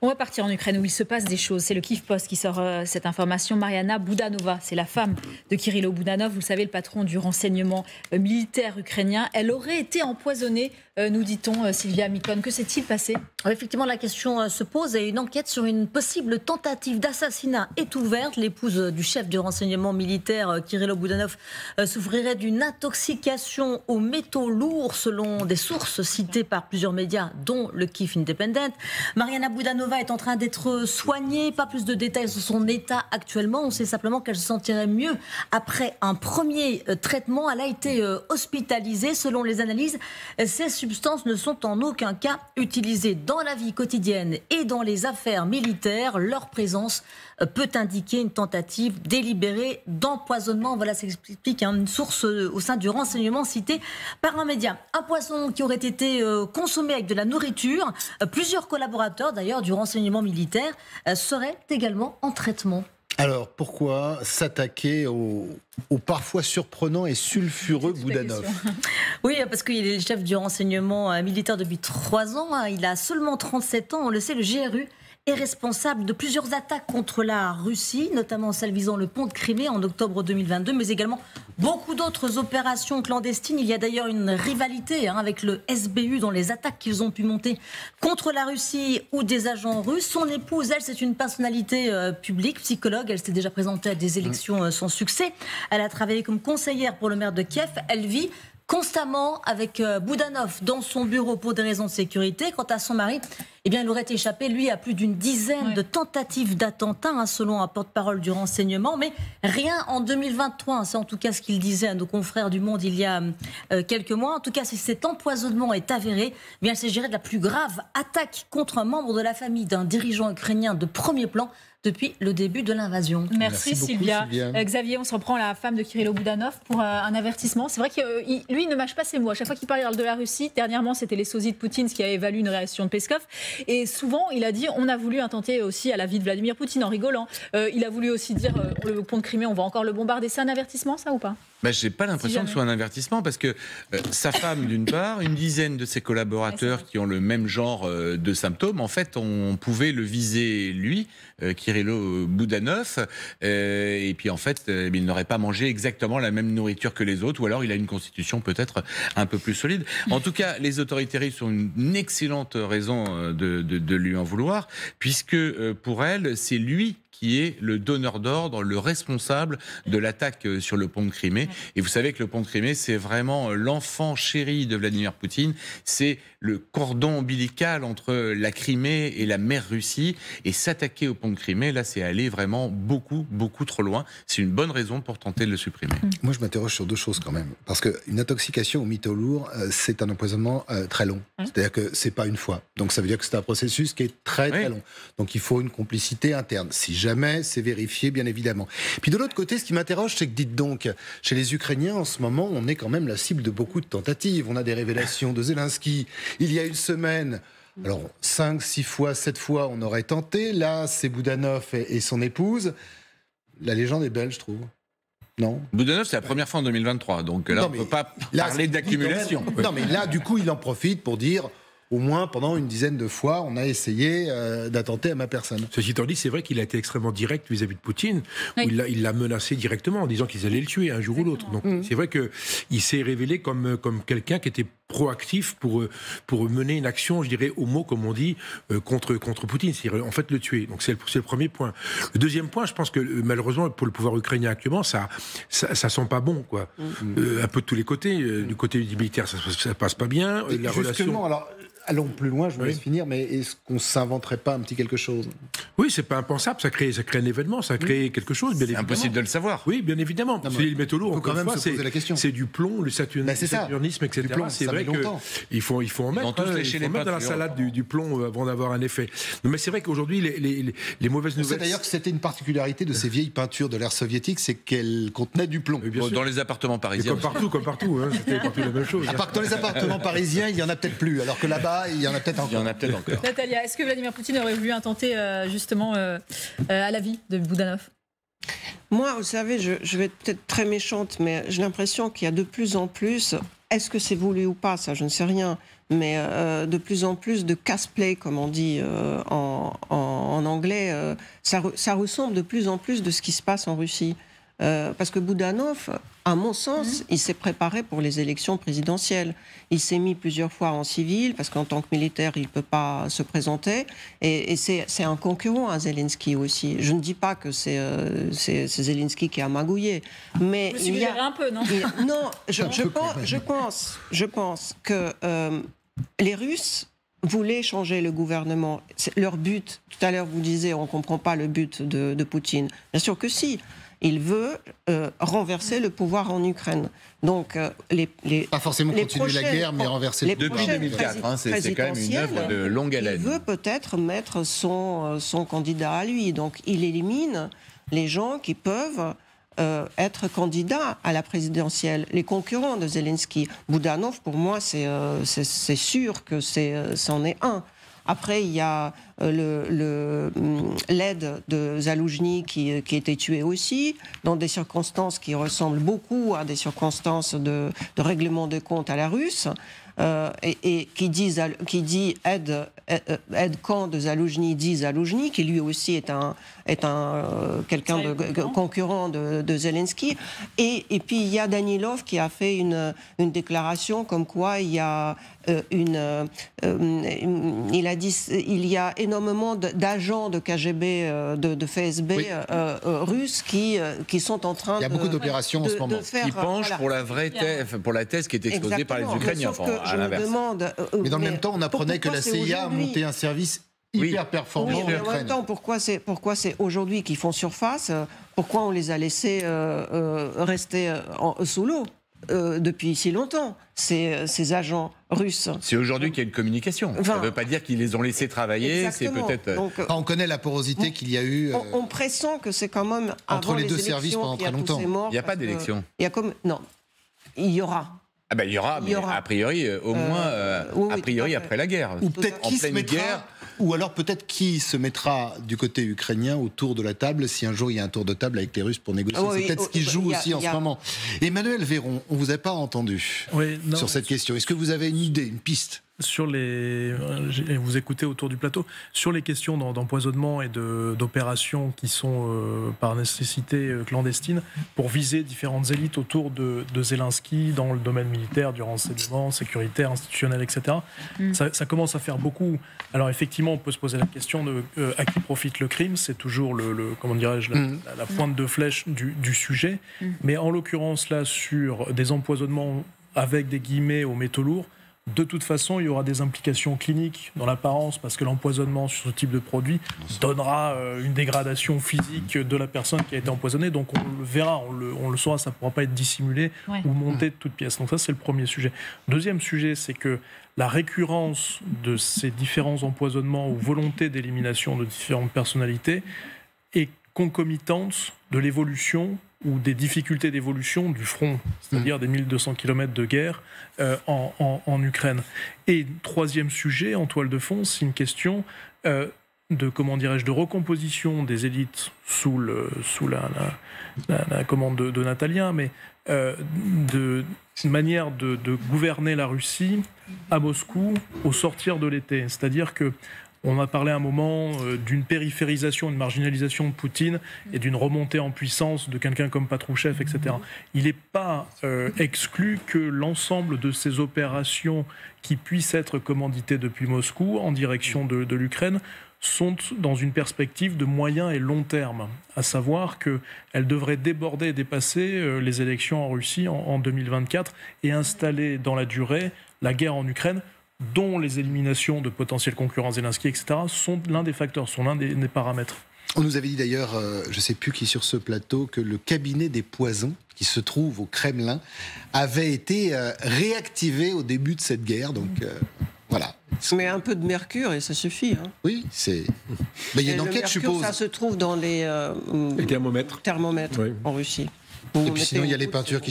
On va partir en Ukraine où il se passe des choses. C'est le Kyiv Post qui sort cette information. Mariana Boudanova, c'est la femme de Kirilo Boudanov, vous le savez, le patron du renseignement militaire ukrainien. Elle aurait été empoisonnée, nous dit-on, Sylvia Mikon. Que s'est-il passé? Effectivement, la question se pose et une enquête sur une possible tentative d'assassinat est ouverte. L'épouse du chef du renseignement militaire, Kirilo Boudanov, souffrirait d'une intoxication aux métaux lourds, selon des sources citées par plusieurs médias, dont le Kyiv Independent. Mariana Boudanova est en train d'être soignée. Pas plus de détails sur son état actuellement. On sait simplement qu'elle se sentirait mieux après un premier traitement. Elle a été hospitalisée. Selon les analyses, ces substances ne sont en aucun cas utilisées dans la vie quotidienne et dans les affaires militaires. Leur présence peut indiquer une tentative délibérée d'empoisonnement. Voilà, ça explique une source au sein du renseignement citée par un média. Un poisson qui aurait été consommé avec de la nourriture. Plusieurs collaborateurs, d'ailleurs, du renseignement militaire seraient également en traitement. Alors, pourquoi s'attaquer au parfois surprenant et sulfureux Boudanov? Oui, parce qu'il est le chef du renseignement militaire depuis 3 ans. Il a seulement 37 ans. On le sait, le GRU est responsable de plusieurs attaques contre la Russie, notamment celle visant le pont de Crimée en octobre 2022, mais également beaucoup d'autres opérations clandestines. Il y a d'ailleurs une rivalité avec le SBU dans les attaques qu'ils ont pu monter contre la Russie ou des agents russes. Son épouse, elle, c'est une personnalité publique, psychologue. Elle s'est déjà présentée à des élections sans succès. Elle a travaillé comme conseillère pour le maire de Kiev. Elle vit constamment avec Boudanov dans son bureau pour des raisons de sécurité. Quant à son mari, eh bien, il aurait échappé, lui, à plus d'une dizaine de tentatives d'attentats, selon un porte-parole du renseignement. Mais rien en 2023, c'est en tout cas ce qu'il disait à nos confrères du Monde il y a quelques mois. En tout cas, si cet empoisonnement est avéré, eh bien, il s'agirait de la plus grave attaque contre un membre de la famille d'un dirigeant ukrainien de premier plan depuis le début de l'invasion. Merci beaucoup, Sylvia. Xavier, on s'en prend à la femme de Kirilo Boudanov pour un avertissement. C'est vrai que lui, il ne mâche pas ses mots. À chaque fois qu'il parle de la Russie, dernièrement, c'était les sosies de Poutine, ce qui avait valu une réaction de Peskov. Et souvent, il a dit, on a voulu intenter aussi à la vie de Vladimir Poutine en rigolant. Il a voulu aussi dire, le pont de Crimée, on va encore le bombarder. C'est un avertissement, ça, ou pas? Je n'ai pas l'impression que ce soit un avertissement parce que sa femme, d'une part, une dizaine de ses collaborateurs qui ont le même genre de symptômes, en fait, on pouvait le viser, lui, Kirilo Boudanov, et puis en fait, il n'aurait pas mangé exactement la même nourriture que les autres, ou alors il a une constitution peut-être un peu plus solide. En tout cas, les autorités russes ont une excellente raison de lui en vouloir, puisque pour elles, c'est lui qui est le donneur d'ordre, le responsable de l'attaque sur le pont de Crimée. Et vous savez que le pont de Crimée, c'est vraiment l'enfant chéri de Vladimir Poutine. C'est le cordon ombilical entre la Crimée et la mer Russie. Et s'attaquer au pont de Crimée, là, c'est aller vraiment beaucoup, beaucoup trop loin. C'est une bonne raison pour tenter de le supprimer. Moi, je m'interroge sur 2 choses quand même. Parce qu'une intoxication aux métaux lourds, c'est un empoisonnement très long. C'est-à-dire que c'est pas une fois. Donc ça veut dire que c'est un processus qui est très, très long. Donc il faut une complicité interne. Si jamais c'est vérifié, bien évidemment. Puis de l'autre côté, ce qui m'interroge, c'est que, dites donc, chez les Ukrainiens, en ce moment, on est quand même la cible de beaucoup de tentatives. On a des révélations de Zelensky. Il y a une semaine, alors 5, 6 fois, 7 fois, on aurait tenté. Là, c'est Boudanov et son épouse. La légende est belle, je trouve. Non. Boudanov, c'est la première fois en 2023. Donc là, on ne peut pas parler d'accumulation. Non, mais là, du coup, il en profite pour dire... Au moins, pendant une dizaine de fois, on a essayé d'attenter à ma personne. Ceci étant dit, c'est vrai qu'il a été extrêmement direct vis-à-vis de Poutine, où il l'a menacé directement en disant qu'ils allaient le tuer un jour ou l'autre. Donc c'est vrai qu'il s'est révélé comme quelqu'un qui était proactif pour mener une action, je dirais, au mot, comme on dit, contre Poutine, c'est-à-dire en fait le tuer. Donc c'est le premier point. Le deuxième point, je pense que malheureusement, pour le pouvoir ukrainien actuellement, ça sent pas bon, quoi. Un peu de tous les côtés. Du côté du militaire, ça passe pas bien. La relation... alors... Allons plus loin, je vous laisse finir, mais est-ce qu'on ne s'inventerait pas un petit quelque chose? Oui, c'est pas impensable, ça crée un événement, ça crée quelque chose, bien évidemment. C'est impossible de le savoir. Oui, bien évidemment. C'est les métaux lourds, encore une fois, c'est du plomb, le saturnisme, etc. C'est vrai qu'il faut en mettre, dans la salade du plomb avant d'avoir un effet. Non, mais c'est vrai qu'aujourd'hui, les mauvaises nouvelles... C'est d'ailleurs que c'était une particularité de ces vieilles peintures de l'ère soviétique, c'est qu'elles contenaient du plomb. Dans les appartements parisiens. Comme partout, c'était partout la même chose. À part que dans les appartements parisiens, il n'y en a peut-être plus, alors que là-bas, il y en a peut-être encore. Natalia, est-ce que Vladimir Poutine aurait voulu intenter justement à la vie de Boudanov? Moi, vous savez, je vais être peut-être très méchante, mais j'ai l'impression qu'il y a de plus en plus, est-ce que c'est voulu ou pas, ça je ne sais rien, mais de plus en plus de casse-play, comme on dit en anglais, ça ressemble de plus en plus de ce qui se passe en Russie. Parce que Boudanov, à mon sens, il s'est préparé pour les élections présidentielles. Il s'est mis plusieurs fois en civil, parce qu'en tant que militaire, il ne peut pas se présenter. Et c'est un concurrent à Zelensky aussi. Je ne dis pas que c'est Zelensky qui a magouillé. Mais il y a un peu, non? Non, je pense que les Russes voulaient changer le gouvernement. Leur but, tout à l'heure vous disiez, on ne comprend pas le but de Poutine. Bien sûr que si. Il veut renverser le pouvoir en Ukraine. Donc, pas forcément continuer la guerre, mais renverser le pouvoir. Depuis 2004, c'est quand même une œuvre de longue haleine. Il veut peut-être mettre son candidat à lui. Donc, il élimine les gens qui peuvent être candidats à la présidentielle, les concurrents de Zelensky. Boudanov, pour moi, c'est sûr que c'en est un. Après, il y a l'aide de Zaloujny qui a été tué aussi, dans des circonstances qui ressemblent beaucoup à des circonstances de règlement de compte à la russe, et qui dit aide camp de Zaloujny, dit Zaloujny, qui lui aussi est quelqu'un de concurrent de Zelensky. Et puis il y a Danilov qui a fait une déclaration comme quoi il y a il a dit il y a énormément d'agents de KGB, de FSB russes qui sont en train de... Il y a beaucoup d'opérations en ce moment. Qui penchent pour la vraie thèse, pour la thèse qui est exposée par les Ukrainiens. Je me demande, mais dans le même temps, on apprenait que la CIA a monté un service hyper performant en Ukraine. En même temps, pourquoi c'est aujourd'hui qu'ils font surface? Pourquoi on les a laissés rester sous l'eau depuis si longtemps, ces agents russes? C'est aujourd'hui qu'il y a une communication. Ça ne veut pas dire qu'ils les ont laissés travailler. Exactement. C'est peut-être. Donc, on connaît la porosité qu'il y a eu. On pressent que c'est quand même entre les deux services pendant très longtemps. Il n'y a pas d'élection. Non, il y aura. Ah ben, il y aura, mais a priori, au moins, a priori après la guerre. Ou peut-être qui se mettra, guerre. Ou alors peut-être qui se mettra du côté ukrainien autour de la table si un jour il y a un tour de table avec les Russes pour négocier. C'est peut-être ce qui joue aussi en ce moment. Emmanuel Véron, on vous a pas entendu sur cette question. Est-ce que vous avez une idée, une piste? Sur vous écoutez autour du plateau, sur les questions d'empoisonnement et d'opérations qui sont par nécessité clandestines pour viser différentes élites autour de Zelensky dans le domaine militaire, du renseignement, sécuritaire, institutionnel, etc. Ça commence à faire beaucoup. Alors effectivement, on peut se poser la question de à qui profite le crime. C'est toujours comment dirais-je, la pointe de flèche du sujet. Mais en l'occurrence là, sur des empoisonnements avec des guillemets aux métaux lourds, de toute façon, il y aura des implications cliniques dans l'apparence parce que l'empoisonnement sur ce type de produit donnera une dégradation physique de la personne qui a été empoisonnée. Donc on le verra, on le saura, ça ne pourra pas être dissimulé ou monté de toutes pièces. Donc ça, c'est le premier sujet. Deuxième sujet, c'est que la récurrence de ces différents empoisonnements ou volonté d'élimination de différentes personnalités est concomitante de l'évolution ou des difficultés d'évolution du front, c'est-à-dire des 1200 km de guerre en Ukraine. Et troisième sujet, en toile de fond, c'est une question de recomposition des élites sous la commande de Natalien, mais de manière de gouverner la Russie à Moscou au sortir de l'été. C'est-à-dire que on a parlé à un moment d'une périphérisation, d'une marginalisation de Poutine et d'une remontée en puissance de quelqu'un comme Patrouchev, etc. Il n'est pas exclu que l'ensemble de ces opérations qui puissent être commanditées depuis Moscou en direction de l'Ukraine sont dans une perspective de moyen et long terme, à savoir qu'elles devraient déborder et dépasser les élections en Russie en 2024 et installer dans la durée la guerre en Ukraine, dont les éliminations de potentiels concurrents Zelensky, etc., sont l'un des facteurs, sont l'un des paramètres. On nous avait dit d'ailleurs, je ne sais plus qui sur ce plateau, que le cabinet des poisons, qui se trouve au Kremlin, avait été réactivé au début de cette guerre. Donc voilà. Mais un peu de mercure et ça suffit. Hein. Oui, c'est. Mais il y a une enquête, je suppose. Ça se trouve dans les thermomètres en Russie. Et puis sinon, il y a les peintures qui